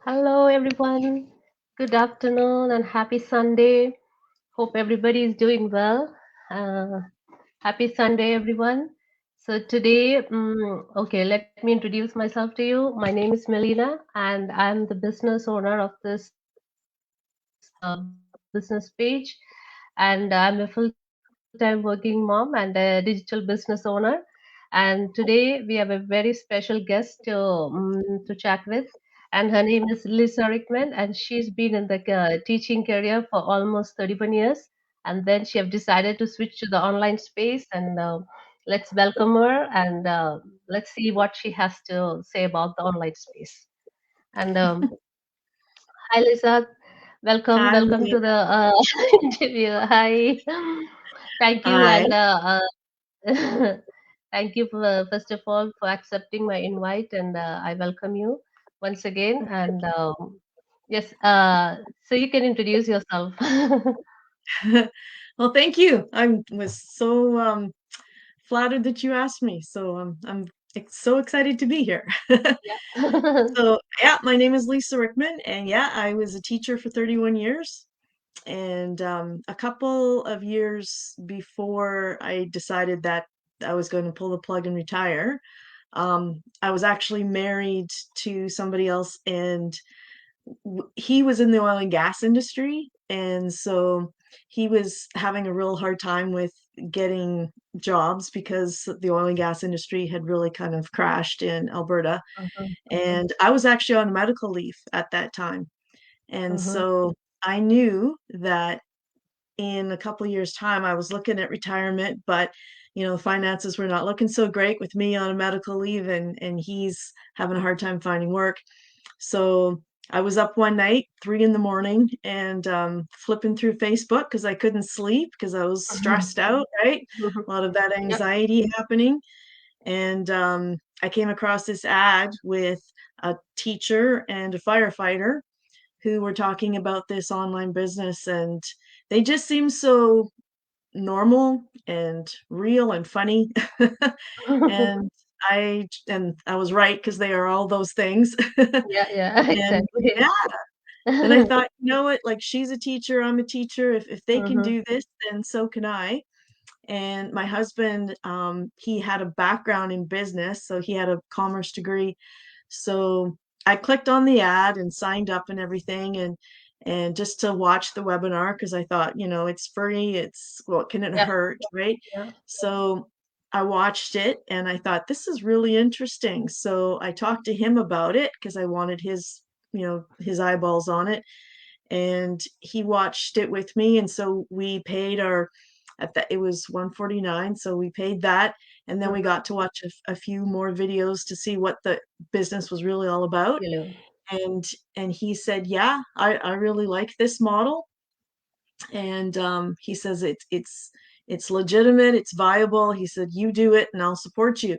Hello, everyone. Good afternoon and happy Sunday. Hope everybody is doing well. Uh, Happy Sunday, everyone. So, today, okay, let me introduce myself to you. My name is Melina, and I'm the business owner of this business page. And I'm a full time working mom and a digital business owner. And today, we have a very special guest to chat with, and her name is Lisa Ryckman, and she's been in the teaching career for almost 31 years. And then she have decided to switch to the online space, and let's welcome her and let's see what she has to say about the online space. And hi, Lisa. Hi, Welcome to the Melina. interview. Hi. Thank you, Hi. and thank you for, first of all for accepting my invite, and I welcome you once again. And yes, so you can introduce yourself. Well, thank you. I was so flattered that you asked me. So so excited to be here. Yeah. So, yeah, my name is Lisa Ryckman, and yeah, I was a teacher for 31 years. And a couple of years before I decided that I was going to pull the plug and retire, I was actually married to somebody else, and he was in the oil and gas industry, and so he was having a real hard time with getting jobs because the oil and gas industry had really kind of crashed in Alberta. Uh-huh, uh-huh, And I was actually on medical leave at that time. And uh-huh. so I knew that in a couple of years' time I was looking at retirement, but finances were not looking so great with me on a medical leave, and he's having a hard time finding work. So I was up one night, 3 in the morning, and flipping through Facebook because I couldn't sleep because I was Uh-huh, stressed out, right? uh-huh. A lot of that Yep. anxiety happening. And I came across this ad with a teacher and a firefighter who were talking about this online business, and they just seemed so normal and real and funny. and I was right because they are all those things. Yeah, yeah, And exactly. yeah, and I thought, you know what, like, she's a teacher, I'm a teacher. If they can Uh-huh. do this, then so can I. And my husband, he had a background in business, so he had a commerce degree. So I clicked on the ad and signed up and everything, and just to watch the webinar because I thought, it's free, it's what can it Yeah, hurt, right? yeah. So I watched it and I thought this is really interesting. So I talked to him about it because I wanted his eyeballs on it, and he watched it with me, and so we paid our at that it was 149, so we paid that, and then we Uh-huh. got to watch a few more videos to see what the business was really all about. Hello. And he said, yeah, I really like this model. And he says it's legitimate, it's viable. He said, you do it and I'll support you.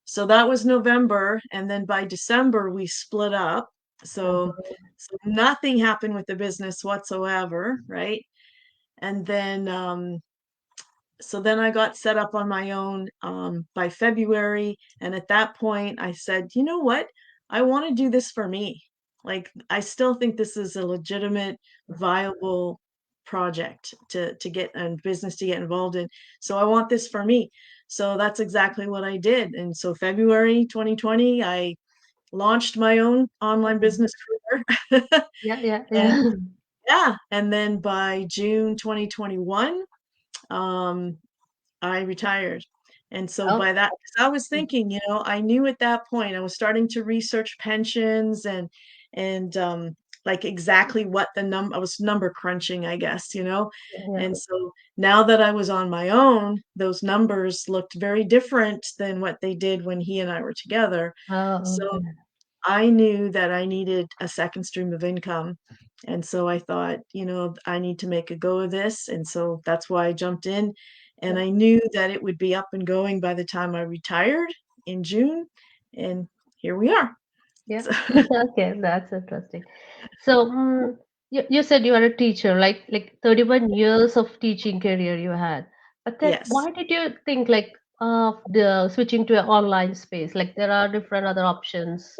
So that was November, and then by December we split up. So Uh-huh. so nothing happened with the business whatsoever, right? And then so then I got set up on my own by February, and at that point I said, you know what? I want to do this for me. Like, I still think this is a legitimate, viable project to get and business to get involved in. So I want this for me. So that's exactly what I did. And so February 2020, I launched my own online Uh-huh. business career. Yeah, yeah, And yeah. yeah, and then by June 2021, um, I retired. And so Oh. by that, 'cause I was thinking, I knew at that point I was starting to research pensions and like exactly what I was number crunching, I guess, Yeah, yeah. And so now that I was on my own, those numbers looked very different than what they did when he and I were together. Oh, So okay. I knew that I needed a second stream of income. And so I thought, I need to make a go of this. And so that's why I jumped in. And Yeah, I knew that it would be up and going by the time I retired in June. And here we are. yeah. So, Okay, that's interesting. So, you said you are a teacher, like 31 years of teaching career you had. But then yes. why did you think like of the switching to an online space? Like there are different other options.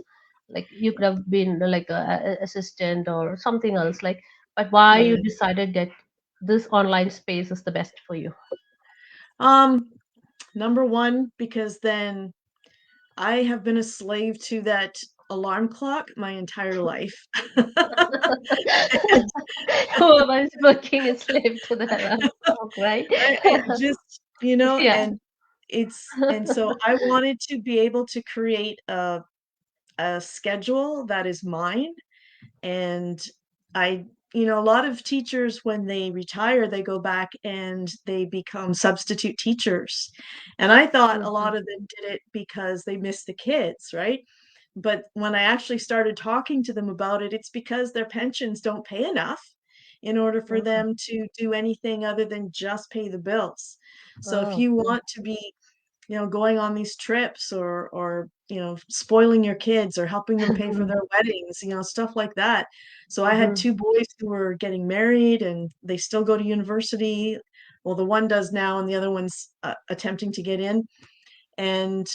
Like you could have been like a assistant or something else. Like, but why you Right. decided that this online space is the best for you? Um, Number one, because then I have been a slave to that alarm clock my entire life. And Whoever is working is slave to the alarm clock, right? I just, Yeah. and so I wanted to be able to create a schedule that is mine. And I a lot of teachers, when they retire, they go back and they become substitute teachers. And I thought a Mhm, lot of them did it because they miss the kids, right? But when I actually started talking to them about it, it's because their pensions don't pay enough in order for mhm. them to do anything other than just pay the bills. So if Oh, you yeah. want to be going on these trips, or spoiling your kids or helping them pay for their weddings, stuff like that. So I had Mhm, two boys who were getting married and they still go to university. Well, the one does now and the other one's attempting to get in. And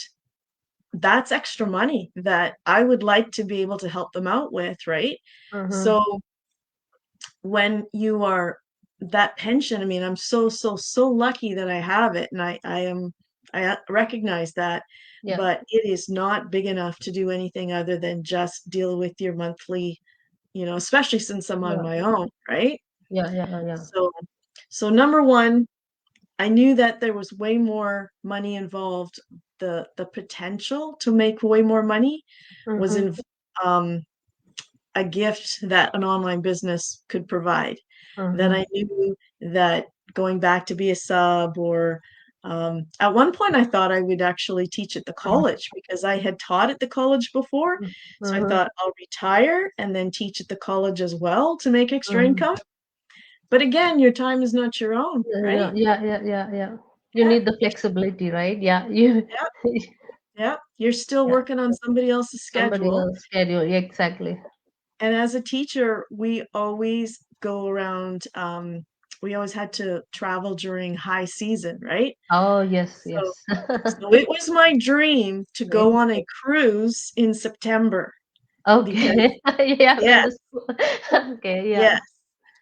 that's extra money that I would like to be able to help them out with, right? mhm, So when you are that pension, I mean, I'm so, so, so lucky that I have it, and I recognize that, yeah, but it is not big enough to do anything other than just deal with your monthly, especially since I'm on yeah, my own, right? yeah, yeah, yeah. So number 1, I knew that there was way more money involved. The potential to make way more money was Mhm, in um, a gift that an online business could provide. Then mhm, I knew that going back to be a sub, or at one point I thought I would actually teach at the college because I had taught at the college before. mhm, So I mhm, thought I'll retire and then teach at the college as well to make extra mhm. income. But again, your time is not your own, Yeah, right? yeah, yeah, yeah, yeah. You Yeah, need the flexibility, right? Yeah, you, yeah, yeah. You're still yeah, working on somebody else's somebody schedule. else schedule. Yeah, exactly. And as a teacher, we always go around, we always had to travel during high season, right? Oh, yes, So yes. it was my dream to go Same. on a cruise in September because Okay. Yeah, when yes, the school. Okay, yeah. yes,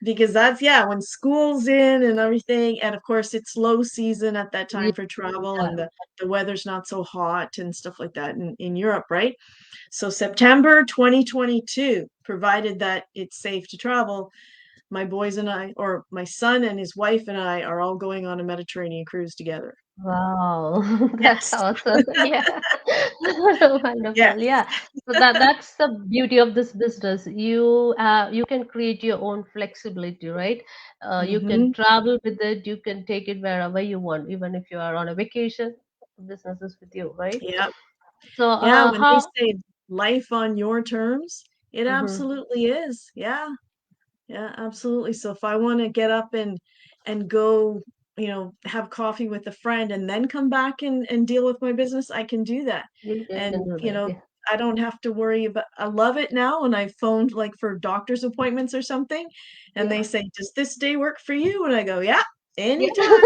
because that's, yeah, when school's in and everything, and of course it's low season at that Yeah, time for travel, yeah. and the weather's not so hot and stuff like that in Europe, right? So September 2022, provided that it's safe to travel, my boys and I, or my son and his wife and I, are all going on a Mediterranean cruise together. Wow, that's Yes. awesome. Yeah. Yes. Wonderful. Yeah. So that's the beauty of this business. You can create your own flexibility, right? You can Hmm. travel with it, you can take it wherever you want, even if you are on a vacation, the business is with you, right? Yeah. So Yeah, when they how say life on your terms, it mhm. absolutely is. Yeah. Yeah, absolutely. So if I want to get up and go, have coffee with a friend and then come back and deal with my business, I can do that. You can And, do that, yeah. I don't have to worry about, I love it now when I phoned like for doctor's appointments or something, and they Yeah. say, "Does this day work for you?" And I go, "Yeah, Yeah. anytime."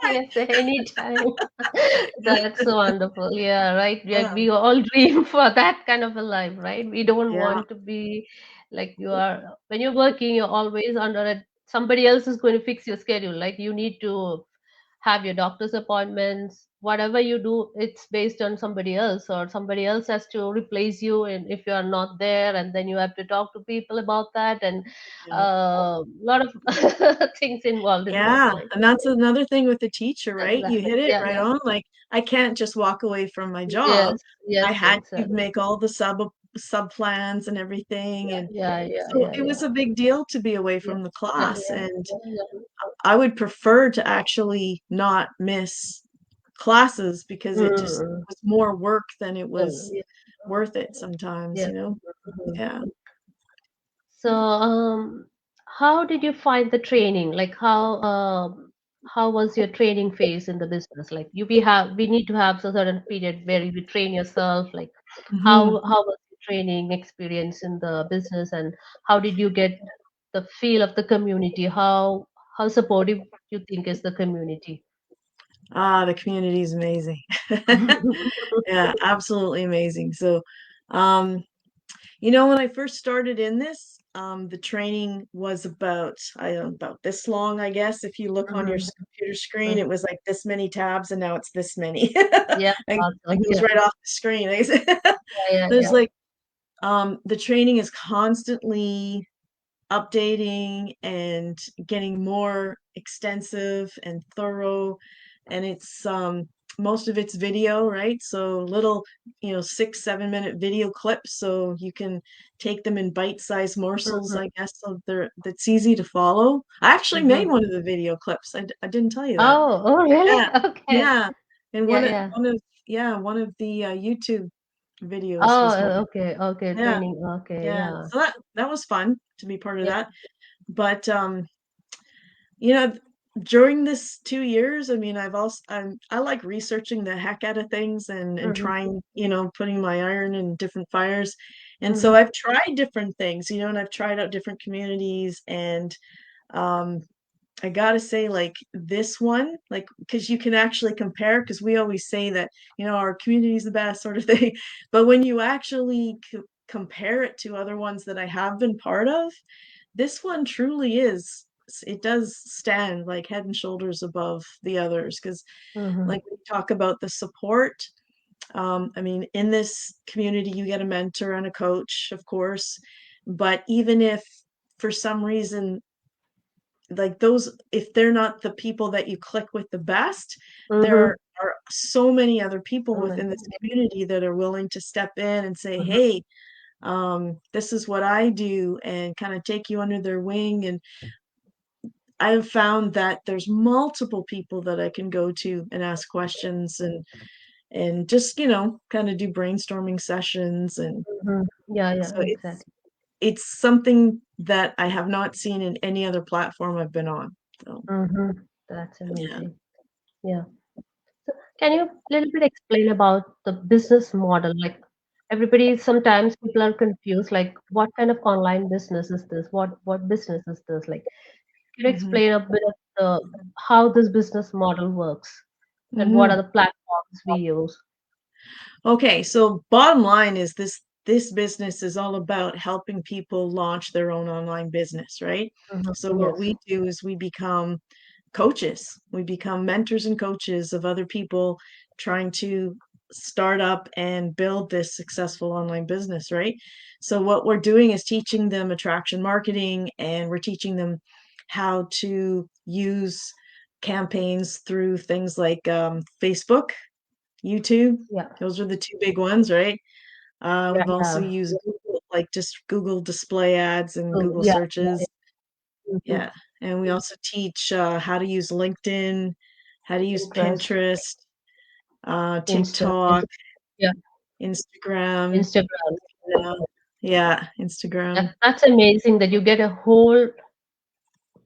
Yes, anytime. That's so wonderful. Yeah, right. Yeah, Yeah. we all dream for that kind of a life, right? We don't Yeah. want to be like you are when you're working, you're always under a somebody else is going to fix your schedule. Like you need to have your doctor's appointments, whatever you do, it's based on somebody else, or somebody else has to replace you, and if you are not there, and then you have to talk to people about that, and Yeah. a lot of things involved in that, Yeah, like and that's another thing with the teacher, right? You exactly. hit it Yeah, right yeah. on. Like, I can't just walk away from my job. Yes, yes, I had to exactly. make all the sub plans and everything, and Yeah, yeah, so yeah, it yeah. was a big deal to be away Yeah, from the yeah, class. yeah, And yeah, yeah. I would prefer to actually not miss classes because it just Mm, was more work than it was yeah, worth it sometimes, yeah. Yeah. Mhm. So, how did you find the training? Like, how was your training phase in the business? Like, we need to have a certain period where you train yourself. Like, Hmm. how was your training experience in the business, and how did you get the feel of the community? How supportive you think is the community? Ah, the community is amazing. Yeah, absolutely amazing. So, um, You know, when I first started in this, the training was about, I don't know, about this long, I guess. If you look on your Mhm, computer screen, it mhm. was like this many tabs, and now it's this many. Yeah, Like, it awesome. goes Yeah, right off the screen. yeah, yeah, There's yeah. like, the training is constantly updating and getting more extensive and thorough, and it's most of it's video, right? So little, 6 7 minute video clips, so you can take them in bite-sized morsels, Mhm, I guess, so that's easy to follow. I actually made mhm. one of the video clips. I didn't tell you that. Oh, oh, really? Yeah, Okay. yeah. And Yeah, yeah. one of the YouTube videos Oh, was one. okay, okay. Yeah, Training. Okay, yeah. yeah, So that was fun to be part of yeah. that. But you know, during this 2 years, I mean, I like researching the heck out of things, and Mhm, trying, putting my iron in different fires. And so mhm, I've tried different things, and I've tried out different communities, and um I gotta say, like, this one, like, because you can actually compare, because we always say that, our community is the best sort of thing. But when you actually compare it to other ones that I have been part of, this one truly is, it does stand like head and shoulders above the others. Because, mhm, like, we talk about the support. I mean, in this community, you get a mentor and a coach, of course. But even if for some reason, like, those, if they're not the people that you click with the best, there mhm. are so many other people Oh my within this God. community that are willing to step in and say, Mhm, hey, this is what I do, and kind of take you under their wing. And I've found that there's multiple people that I can go to and ask questions, and just, kind of do brainstorming sessions. And mhm. Yeah, yeah, so exactly. it's something that I have not seen in any other platform I've been on. So, Mhm. That's yeah. amazing. Yeah. So can you little bit explain about the business model? Like everybody, sometimes people are confused, like what kind of online business is this? What business is this? Like, can you Mhm. explain a bit of the how this business model works and what are Mhm. the platforms we use? Okay, so bottom line is this business is all about helping people launch their own online business, right? Mhm. So what Yes. we do is we become coaches. We become mentors and coaches of other people trying to start up and build this successful online business, right? So what we're doing is teaching them attraction marketing, and we're teaching them how to use campaigns through things like Facebook, YouTube. Yeah. Those are the 2 big ones, right? Yeah. We've also Yeah. used Google, like just Google display ads and So, Google yeah. Yeah. searches. Yeah. Mhm. Yeah, and we also teach, how to use LinkedIn, how to use Pinterest, Pinterest, Insta, TikTok, yeah, Instagram, Instagram. now. Yeah, Yeah, Instagram. that's amazing that you get a whole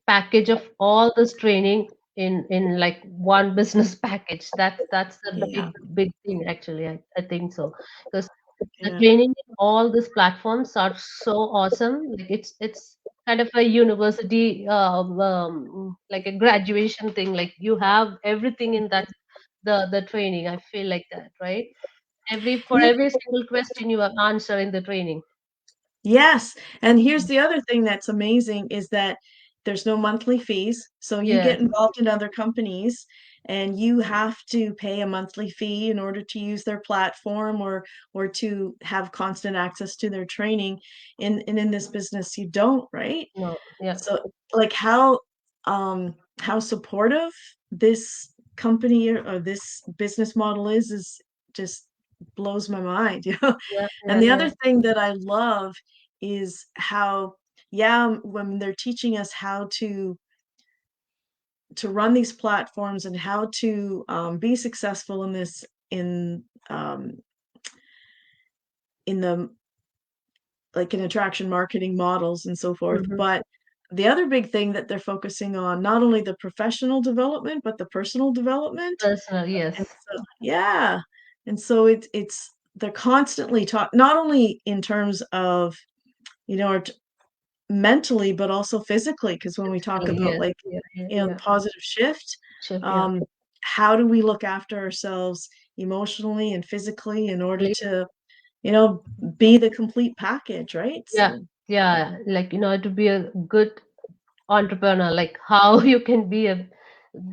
package of all this training in like one business package. That's the Yeah, big thing actually. I think so because the yeah. training in all these platforms are so awesome. Like it's kind of a university like a graduation thing. Like you have everything in that the training. I feel like that, right? Every for Yeah. every single question you have answer in the training. Yes, and here's the other thing that's amazing is that there's no monthly fees. So you Yes. get involved in other companies, and you have to pay a monthly fee in order to use their platform, or to have constant access to their training. In this business you don't, right? No. Yeah. So, like, how supportive this company, or this business model is just blows my mind, you know? Yeah. And Yeah. the Yeah. other thing that I love is how, yeah, when they're teaching us how to run these platforms, and how to be successful in this, um in the, like, in attraction marketing models and so forth. Mm-hmm. But the other big thing that they're focusing on, not only the professional development, but the personal development. Personal. And Yes. so, yeah. And so it's they're constantly taught, not only in terms of, mentally, but also physically. Because when we talk Physically, about, yes. like, Yeah. Yeah. the Yeah. positive shift, Chef. Yeah. um, how do we look after ourselves emotionally and physically in order Really? to you know, be the complete package, right? Yeah, So yeah. Like, to be a good entrepreneur, like how you can be a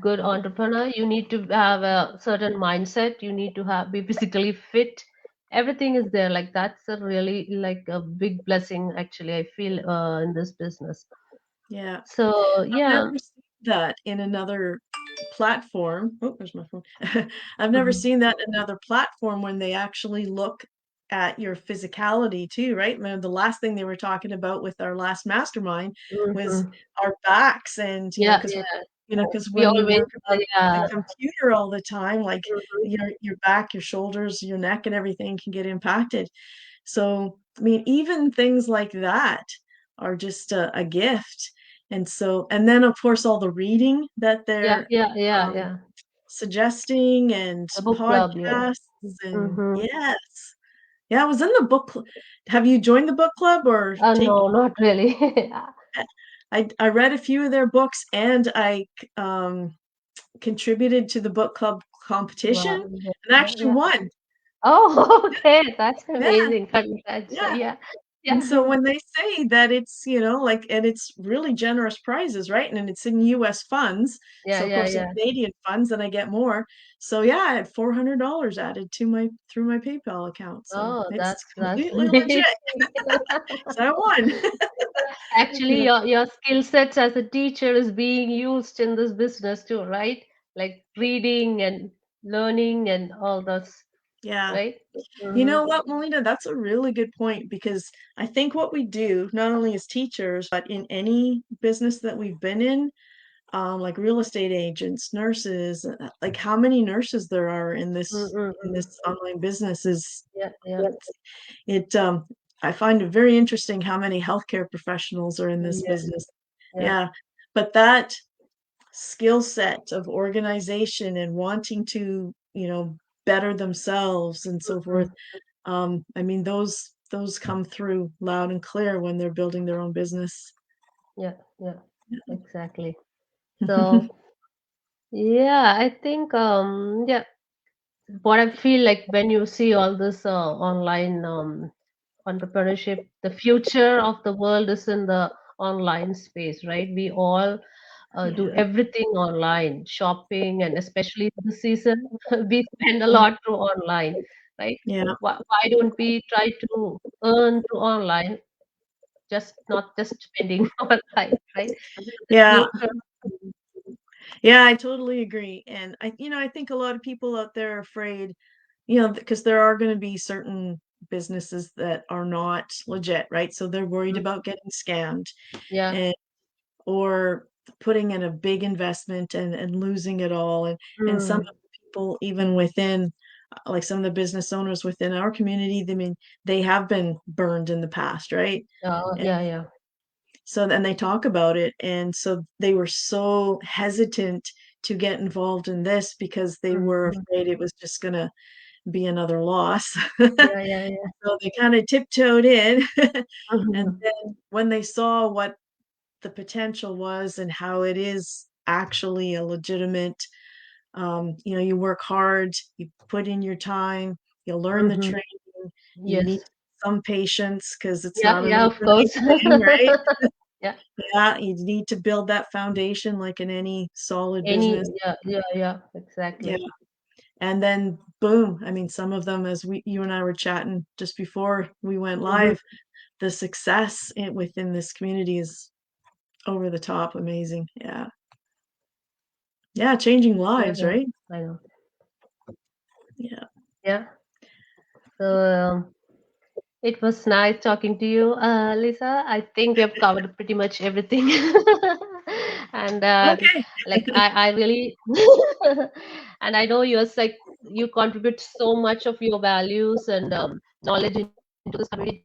good entrepreneur, you need to have a certain mindset. You need to have be physically fit. Everything is there. Like that's a really like a big blessing, actually, I feel in this business. yeah. So I've yeah. never seen that in another platform. Oh, there's my phone. I've never Mhm. seen that in another platform when they actually look at your physicality too, right? The last thing they were talking about with our last mastermind was Mhm. our backs and, Yeah, because we're, yeah. because We when you always, work on a yeah. computer all the time, like Mhm. your back, your shoulders, your neck and everything can get impacted. So, I mean, even things like that are just a gift. And so, and then of course, all the reading that Yeah, they're yeah, yeah, um, yeah. suggesting and The book club, yeah. podcasts and Mm-hmm. yes. Yeah, I was in the book club. Have you joined the book club or take? No, not really. I read a few of their books and I um, contributed to the book club competition Wow. Yeah, and yeah, actually yeah. won. Oh, okay. That's Yeah, amazing. Congrats. yeah. Yeah, And so yeah, when they say that it's, like, and it's really generous prizes, right? And it's in US funds. yeah, So of yeah, course in yeah. Canadian funds, and I get more. So yeah, I had $400 added to my through my PayPal account. So Oh, it's that's completely amazing. legit. So I won. Actually, Yeah. your skill sets as a teacher is being used in this business too, right? Like reading and learning and all those, Yeah. right? You Mm-hmm. know what, Melinda? That's a really good point because I think what we do, not only as teachers, but in any business that we've been in, like real estate agents, nurses, like how many nurses there are in Mm-mm-mm. this online business is Yeah, yeah, it's- it I find it very interesting how many healthcare professionals are in this yeah, business. yeah. Yeah, but that skill set of organization and wanting to, better themselves and so forth. Mm-hmm. I mean, those come through loud and clear when they're building their own business. Yeah, yeah, exactly. So yeah, I think yeah, what I feel like when you see all this online entrepreneurship, the future of the world is in the online space, right? We all do Yeah. everything online, shopping, and especially this season, we spend a Mm, lot through online, right? yeah. Why don't we try to earn through online, just not just spending online, right? The Yeah. future. Yeah, I totally agree. And I think a lot of people out there are afraid, because there are going to be certain businesses that are not legit, right? So they're worried Mm, about getting scammed yeah. and or putting in a big investment and losing it all. And some of Mm. the people even within like some of the business owners within our community, they have been burned in the past, right? And Yeah, yeah. so then they talk about it. And so they were so hesitant to get involved in this because they were Mhm. afraid it was just going to be another loss. Yeah, yeah, yeah. So they kind of tiptoed in. And Mhm. then when they saw what the potential was and how it is actually a legitimate, you work hard, you put in your time, you learn the Mhm. training, you need Yes. some patience because it's Yeah, not an yeah, of overnight course. thing, right? Yeah. Yeah, you need to build that foundation like in any solid Any, business. yeah, yeah, yeah, Yeah. exactly. And then boom, I mean, some of them, as you and I were chatting just before we went Mhm. live, the success within this community is over the top amazing. Yeah. Yeah, changing Yeah, lives, yeah, right? I know. Yeah. Yeah. So it was nice talking to you, Lisa. I think we have covered pretty much everything. And Okay. like I really and I know you're like you contribute so much of your values and knowledge into this community,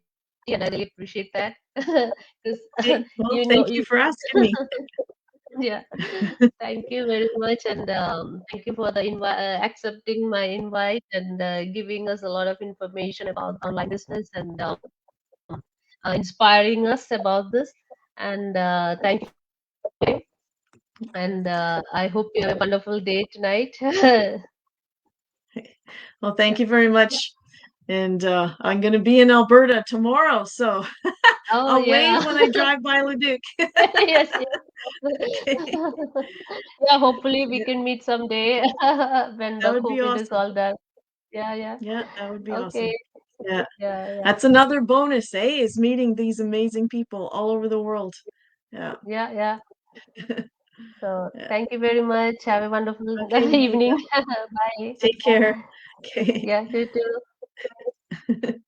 and I really appreciate that because Okay. Well, you know thank you you for asking me. yeah. Thank you very much, and thank you for the accepting my invite and giving us a lot of information about online business and inspiring us about this. And thank you for your time. And I hope you have a wonderful day tonight. Well, thank you very much. And I'm going to be in Alberta tomorrow, so Oh I'll wave yeah. when I drive by Leduc. Yes, yes. Okay. Yeah, hopefully we Yeah, can meet someday when that the would be COVID is awesome. all done. Yeah, yeah. Yeah, that would be Okay. awesome. Yeah, Yeah, yeah. that's another bonus, eh? Is meeting these amazing people all over the world. Yeah. Yeah, yeah. So Yeah. thank you very much. Have a wonderful Okay, evening. Maria. Bye. Take care. Okay. Yeah, you too.